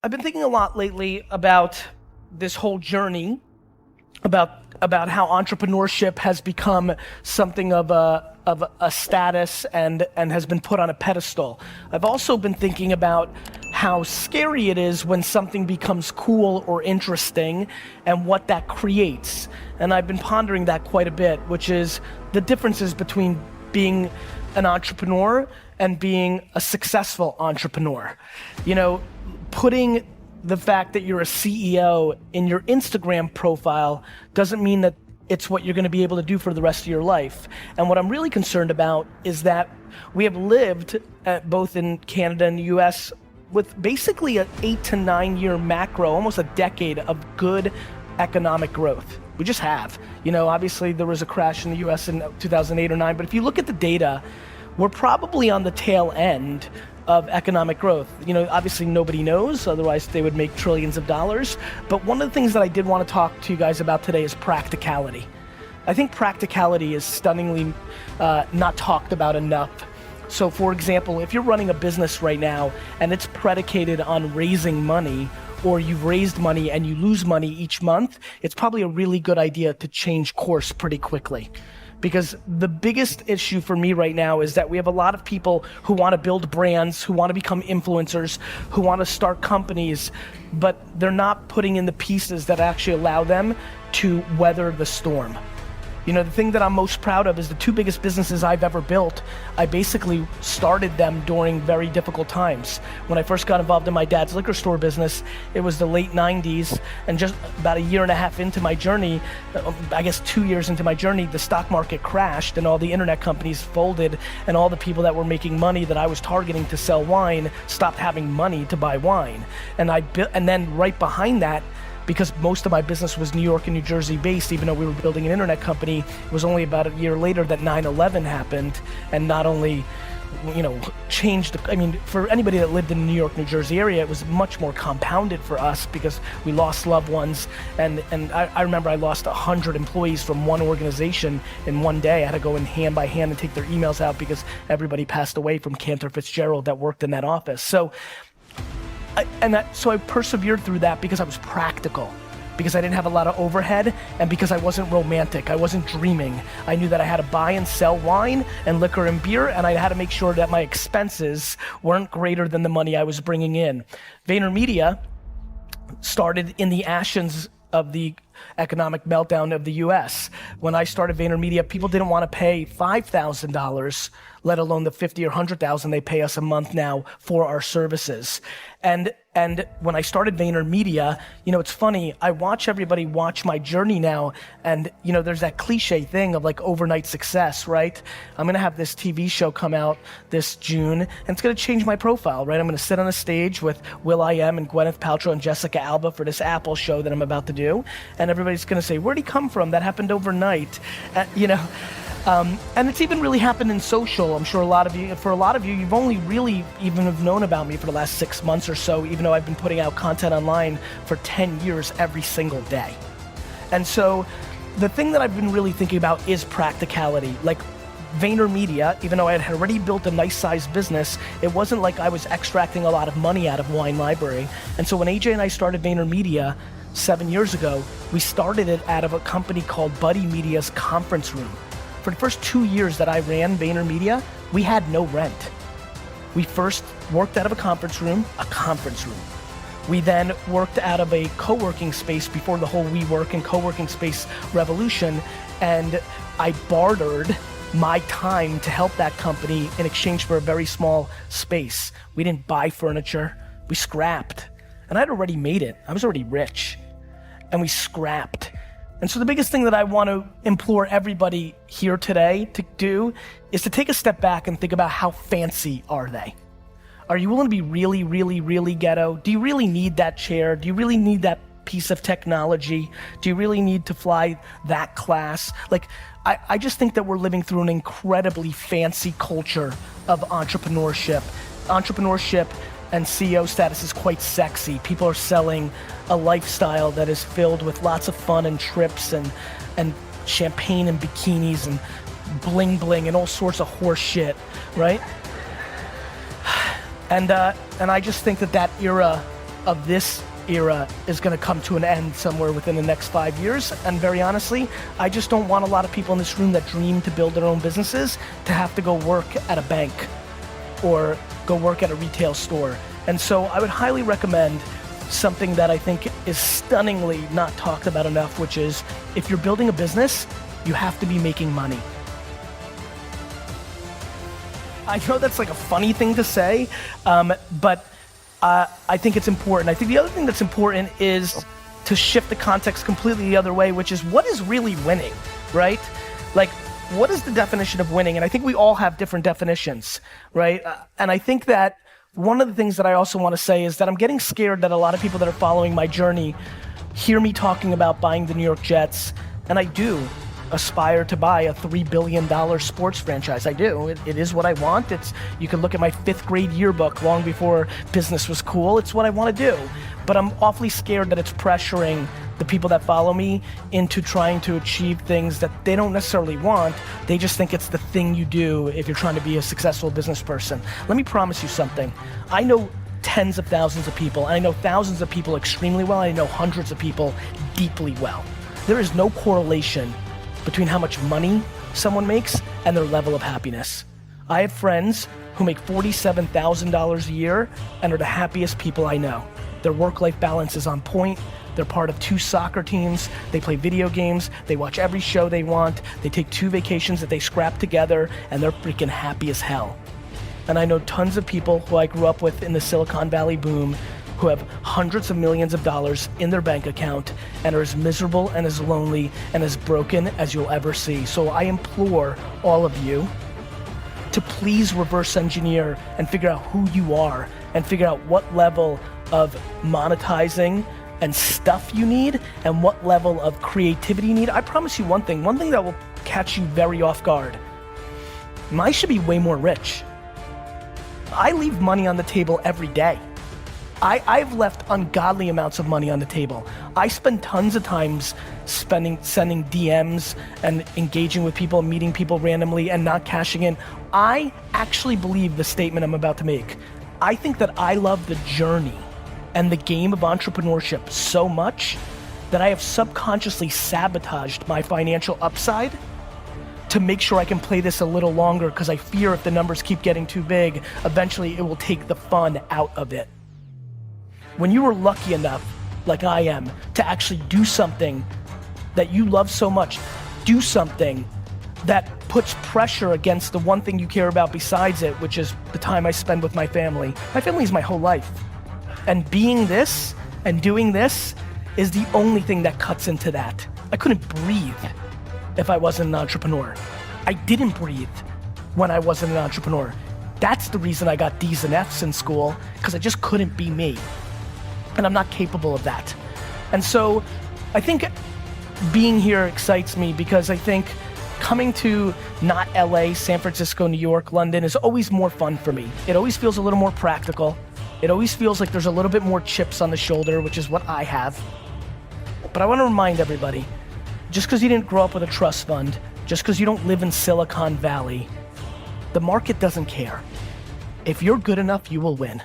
I've been thinking a lot lately about this whole journey, about how entrepreneurship has become something of a status and has been put on a pedestal. I've also been thinking about how scary it is when something becomes cool or interesting and what that creates. And I've been pondering that quite a bit, which is the differences between being an entrepreneur and being a successful entrepreneur. You know, putting the fact that you're a CEO in your Instagram profile doesn't mean that it's what you're gonna be able to do for the rest of your life. And what I'm really concerned about is that we have lived, both in Canada and the US, with basically an 8 to 9 year macro, almost a decade of good economic growth. We just have. You know, obviously there was a crash in the US in 2008 or 9, but if you look at the data, we're probably on the tail end of economic growth. You know, obviously nobody knows, otherwise they would make trillions of dollars. But one of the things that I did want to talk to you guys about today is practicality. I think practicality is stunningly not talked about enough. So for example, if you're running a business right now and it's predicated on raising money, or you've raised money and you lose money each month, it's probably a really good idea to change course pretty quickly. Because the biggest issue for me right now is that we have a lot of people who want to build brands, who want to become influencers, who want to start companies, but they're not putting in the pieces that actually allow them to weather the storm. You know, the thing that I'm most proud of is the 2 biggest businesses I've ever built. I basically started them during very difficult times. When I first got involved in my dad's liquor store business, it was the late 90s, and just about a year and a half into my journey, I guess 2 years into my journey, the stock market crashed and all the internet companies folded, and all the people that were making money that I was targeting to sell wine stopped having money to buy wine. And then right behind that, because most of my business was New York and New Jersey based, even though we were building an internet company, it was only about a year later that 9/11 happened, and not only, you know, changed, I mean, for anybody that lived in the New York, New Jersey area, it was much more compounded for us because we lost loved ones, and I remember I lost 100 employees from one organization in one day. I had to go in hand by hand and take their emails out because everybody passed away from Cantor Fitzgerald that worked in that office. So I persevered through that because I was practical, because I didn't have a lot of overhead, and because I wasn't romantic, I wasn't dreaming. I knew that I had to buy and sell wine and liquor and beer, and I had to make sure that my expenses weren't greater than the money I was bringing in. VaynerMedia started in the ashes of the economic meltdown of the US. When I started VaynerMedia, people didn't want to pay $5,000, let alone the 50 or 100,000 they pay us a month now for our services. And when I started VaynerMedia, you know, it's funny, I watch everybody watch my journey now, and you know, there's that cliche thing of like overnight success, right? I'm gonna have this TV show come out this June, and it's gonna change my profile, right? I'm gonna sit on a stage with will.i.am and Gwyneth Paltrow and Jessica Alba for this Apple show that I'm about to do, and everybody's gonna say, where'd he come from? That happened overnight, you know? And it's even really happened in social. I'm sure for a lot of you, you've only really even have known about me for the last 6 months or so, even though I've been putting out content online for 10 years every single day. And so the thing that I've been really thinking about is practicality. Like VaynerMedia, even though I had already built a nice sized business, it wasn't like I was extracting a lot of money out of Wine Library. And so when AJ and I started VaynerMedia 7 years ago, we started it out of a company called Buddy Media's conference room. For the first 2 years that I ran VaynerMedia, we had no rent. We first worked out of a conference room. We then worked out of a co-working space before the whole WeWork and co-working space revolution, and I bartered my time to help that company in exchange for a very small space. We didn't buy furniture, we scrapped. And I'd already made it, I was already rich, and we scrapped. And so the biggest thing that I want to implore everybody here today to do is to take a step back and think about how fancy are they? Are you willing to be really, really, really ghetto? Do you really need that chair? Do you really need that piece of technology? Do you really need to fly that class? Like, I just think that we're living through an incredibly fancy culture of entrepreneurship. Entrepreneurship and CEO status is quite sexy. People are selling a lifestyle that is filled with lots of fun and trips and champagne and bikinis and bling bling and all sorts of horse shit, right? And I just think that era of this era is going to come to an end somewhere within the next 5 years. And very honestly, I just don't want a lot of people in this room that dream to build their own businesses to have to go work at a bank or go work at a retail store. And so I would highly recommend something that I think is stunningly not talked about enough, which is if you're building a business, you have to be making money. I know that's like a funny thing to say, but I think it's important. I think the other thing that's important is to shift the context completely the other way, which is what is really winning, right? Like, what is the definition of winning? And I think we all have different definitions, right? And I think that one of the things that I also want to say is that I'm getting scared that a lot of people that are following my journey hear me talking about buying the New York Jets, and I do aspire to buy a $3 billion sports franchise. I do. It is what I want. You can look at my 5th grade yearbook long before business was cool. It's what I want to do. But I'm awfully scared that it's pressuring the people that follow me into trying to achieve things that they don't necessarily want. They just think it's the thing you do if you're trying to be a successful business person. Let me promise you something. I know tens of thousands of people, and I know thousands of people extremely well, and I know hundreds of people deeply well. There is no correlation between how much money someone makes and their level of happiness. I have friends who make $47,000 a year and are the happiest people I know. Their work-life balance is on point. They're part of 2 soccer teams. They play video games. They watch every show they want. They take 2 vacations that they scrap together, and they're freaking happy as hell. And I know tons of people who I grew up with in the Silicon Valley boom who have hundreds of millions of dollars in their bank account and are as miserable and as lonely and as broken as you'll ever see. So I implore all of you to please reverse engineer and figure out who you are and figure out what level of monetizing and stuff you need and what level of creativity you need. I promise you one thing that will catch you very off guard. I should be way more rich. I leave money on the table every day. I've left ungodly amounts of money on the table. I spend tons of times sending DMs and engaging with people, meeting people randomly and not cashing in. I actually believe the statement I'm about to make. I think that I love the journey and the game of entrepreneurship so much that I have subconsciously sabotaged my financial upside to make sure I can play this a little longer, because I fear if the numbers keep getting too big, eventually it will take the fun out of it. When you are lucky enough, like I am, to actually do something that you love so much, do something that puts pressure against the one thing you care about besides it, which is the time I spend with my family. My family is my whole life. And being this and doing this is the only thing that cuts into that. I couldn't breathe if I wasn't an entrepreneur. I didn't breathe when I wasn't an entrepreneur. That's the reason I got D's and F's in school, because I just couldn't be me. And I'm not capable of that. And so I think being here excites me, because I think coming to not LA, San Francisco, New York, London is always more fun for me. It always feels a little more practical. It always feels like there's a little bit more chips on the shoulder, which is what I have. But I want to remind everybody, just because you didn't grow up with a trust fund, just because you don't live in Silicon Valley, the market doesn't care. If you're good enough, you will win.